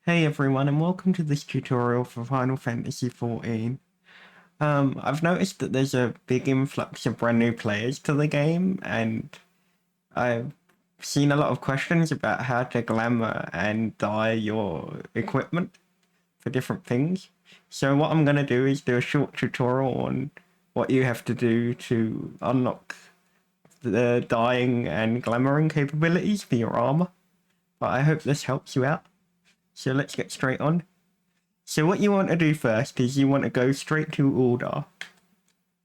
Hey everyone, and welcome to this tutorial for Final Fantasy XIV. I've noticed that there's a big influx of brand new players to the game, and I've seen a lot of questions about how to glamour and dye your equipment for different things. So what I'm going to do is do a short tutorial on what you have to do to unlock the dyeing and glamouring capabilities for your armor. But I hope this helps you out. So let's get straight on. So what you want to do first is you want to go straight to Order,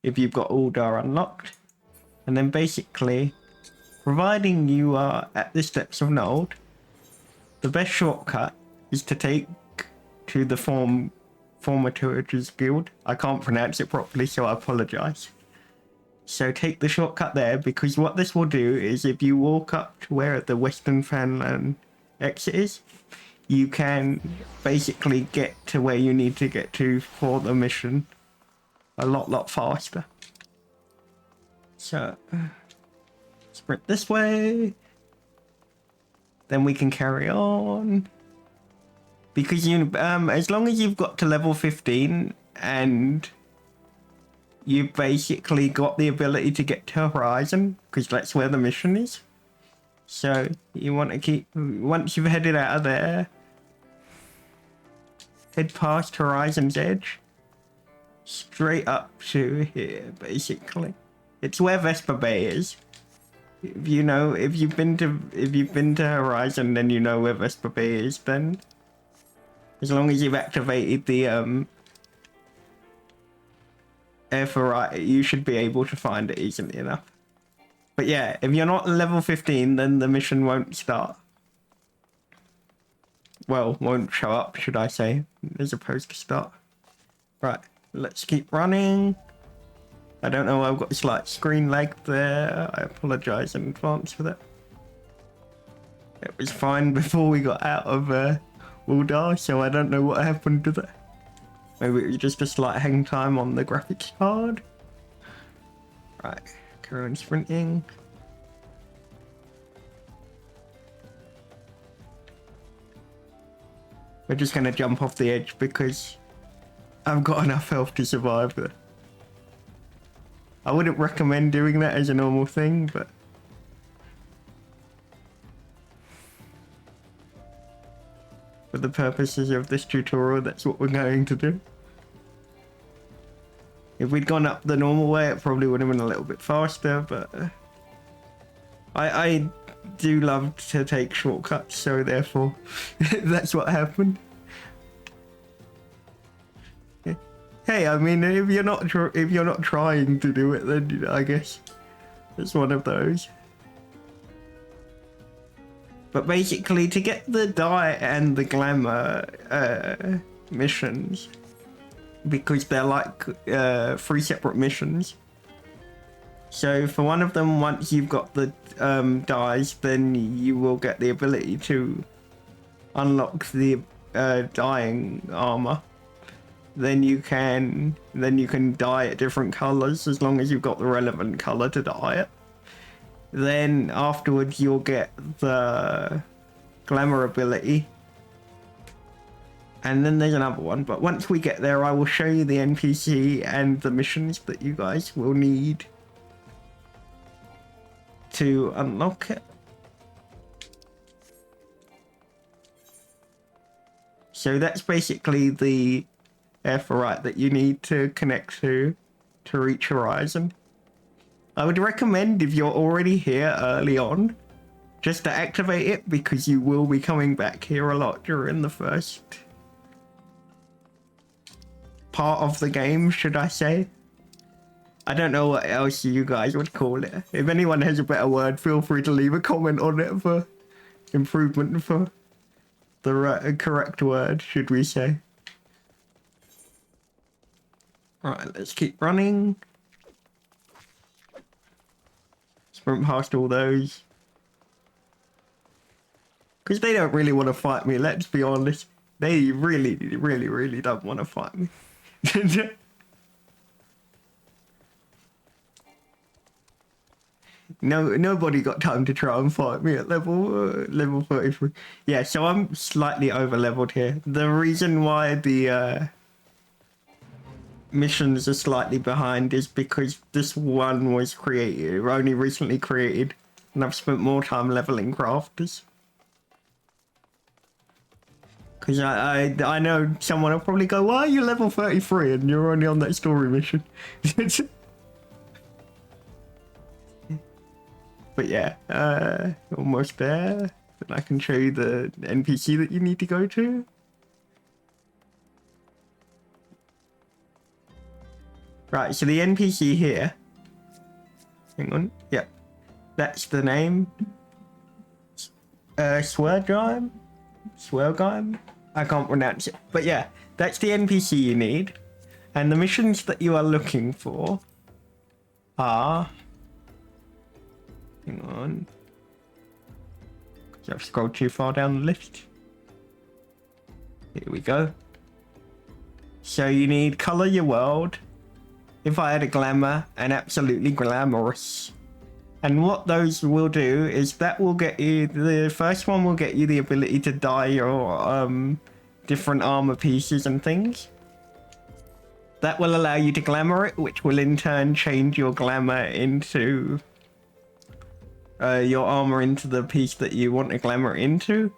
if you've got Order unlocked. And then basically, providing you are at the steps of Node, the best shortcut is to take to the Formaturge's Guild. I can't pronounce it properly, so I apologize. So take the shortcut there, because what this will do is if you walk up to where the Western Fanland exit is, you can basically get to where you need to get to for the mission a lot faster. So sprint this way, then we can carry on, because you as long as you've got to level 15 and you've basically got the ability to get to Horizon, because that's where the mission is. So you want to keep, once you've headed out of there, head past Horizon's Edge, straight up to here, basically. It's where Vesper Bay is. If you've been to Horizon, then you know where Vesper Bay is. Then, as long as you've activated the air for you should be able to find it easily enough. But yeah, if you're not level 15, then the mission won't start. Well, won't show up, should I say, as opposed to start. Right, let's keep running. I don't know, I've got a slight screen lag there. I apologize in advance for that. It was fine before we got out of Uldar, so I don't know what happened to that. Maybe it was just a slight hang time on the graphics card. Right, carry on sprinting. We're just going to jump off the edge because I've got enough health to survive there. I wouldn't recommend doing that as a normal thing, but for the purposes of this tutorial, that's what we're going to do. If we'd gone up the normal way, it probably would have been a little bit faster, but I do love to take shortcuts, so therefore that's what happened. Hey, I mean, if you're not trying to do it, then I guess it's one of those. But basically, to get the dye and the glamour missions, because they're like 3 separate missions. So for one of them, once you've got the dyes, then you will get the ability to unlock the dyeing armor. Then you can dye it different colors as long as you've got the relevant color to dye it. Then afterwards you'll get the glamour ability. And then there's another one, but once we get there, I will show you the NPC and the missions that you guys will need to unlock it. So that's basically the airferrite that you need to connect to reach Horizon. I would recommend, if you're already here early on, just to activate it, because you will be coming back here a lot during the first part of the game, should I say. I don't know what else you guys would call it. If anyone has a better word, feel free to leave a comment on it for improvement for the correct word, should we say. Right, let's keep running. Sprint past all those. Because they don't really want to fight me, let's be honest. They really don't want to fight me. Nobody got time to try and fight me at level 33. Yeah, so I'm slightly over leveled here. The reason why the missions are slightly behind is because this one was only recently created, and I've spent more time leveling crafters. Because I know someone will probably go, why are you level 33 and you're only on that story mission? But yeah, almost there. And I can show you the NPC that you need to go to. Right, so the NPC here. Hang on, yeah. That's the name. Swergime? I can't pronounce it. But yeah, that's the NPC you need. And the missions that you are looking for are... Hang on. I've scrolled too far down the list. Here we go. So you need Color Your World. If I had a Glamour, and Absolutely Glamorous. And what those will do is that will get you, the first one will get you the ability to dye your different armor pieces and things. That will allow you to glamour it, which will in turn change your glamour into your armor into the piece that you want to glamour into.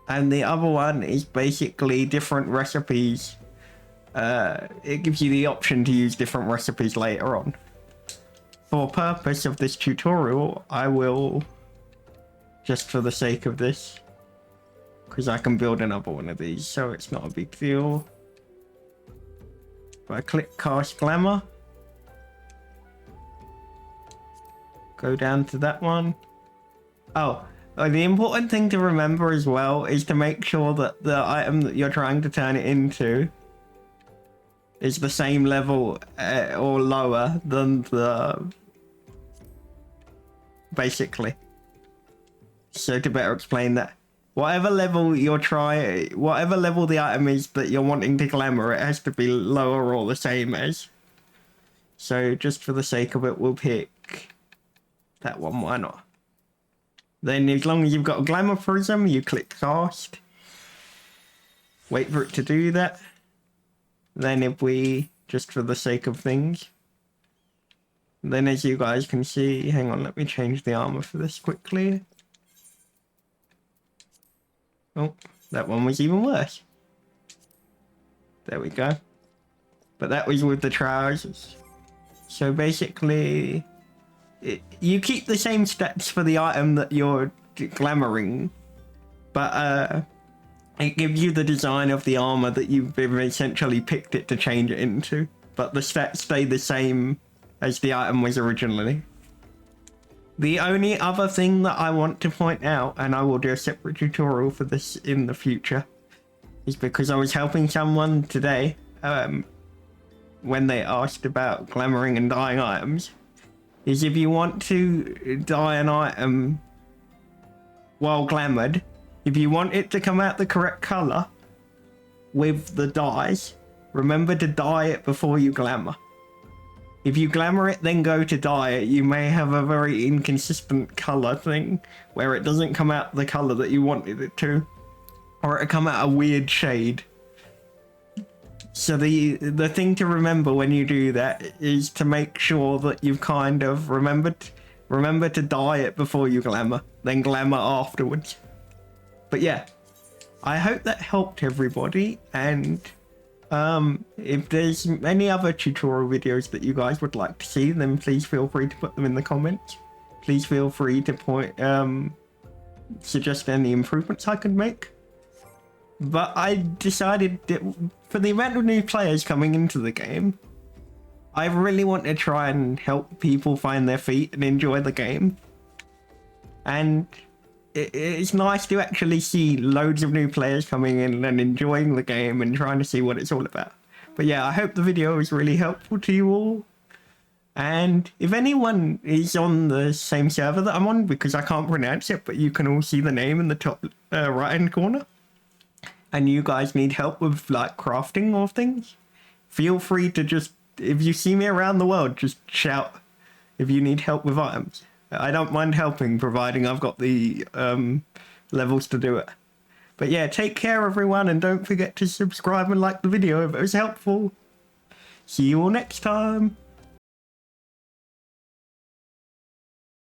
And the other one is basically different recipes. It gives you the option to use different recipes later on. For purpose of this tutorial, I will, just for the sake of this, because I can build another one of these, so it's not a big deal. If I click Cast Glamour, go down to that one. Oh, the important thing to remember as well is to make sure that the item that you're trying to turn it into is the same level or lower than the... Basically. So to better explain that, whatever level whatever level the item is that you're wanting to glamour, it has to be lower or the same as. So just for the sake of it, we'll pick that one, why not? Then as long as you've got a glamour prism, you click cast. Wait for it to do that. Then if we, just for the sake of things, then as you guys can see, hang on, let me change the armor for this quickly. Oh, that one was even worse. There we go. But that was with the trousers. So basically, you keep the same stats for the item that you're glamoring, but it gives you the design of the armor that you've essentially picked it to change it into. But the stats stay the same as the item was originally. The only other thing that I want to point out, and I will do a separate tutorial for this in the future, is because I was helping someone today when they asked about glamoring and dyeing items, is if you want to dye an item while glamoured, if you want it to come out the correct colour with the dyes, remember to dye it before you glamour. If you glamour it, then go to dye it, you may have a very inconsistent colour thing, where it doesn't come out the colour that you wanted it to, or it'll come out a weird shade. So the thing to remember when you do that is to make sure that you've kind of remember to dye it before you glamour, then glamour afterwards. But yeah, I hope that helped everybody, and if there's any other tutorial videos that you guys would like to see, then please feel free to put them in the comments. Please feel free to suggest any improvements I could make. But I decided that for the amount of new players coming into the game, I really want to try and help people find their feet and enjoy the game. And it's nice to actually see loads of new players coming in and enjoying the game and trying to see what it's all about. But yeah, I hope the video was really helpful to you all. And if anyone is on the same server that I'm on, because I can't pronounce it, but you can all see the name in the top right hand corner, and you guys need help with like crafting or things, feel free to just, if you see me around the world, just shout if you need help with items. I don't mind helping, providing I've got the levels to do it. But yeah, take care everyone, and don't forget to subscribe and like the video if it was helpful. See you all next time.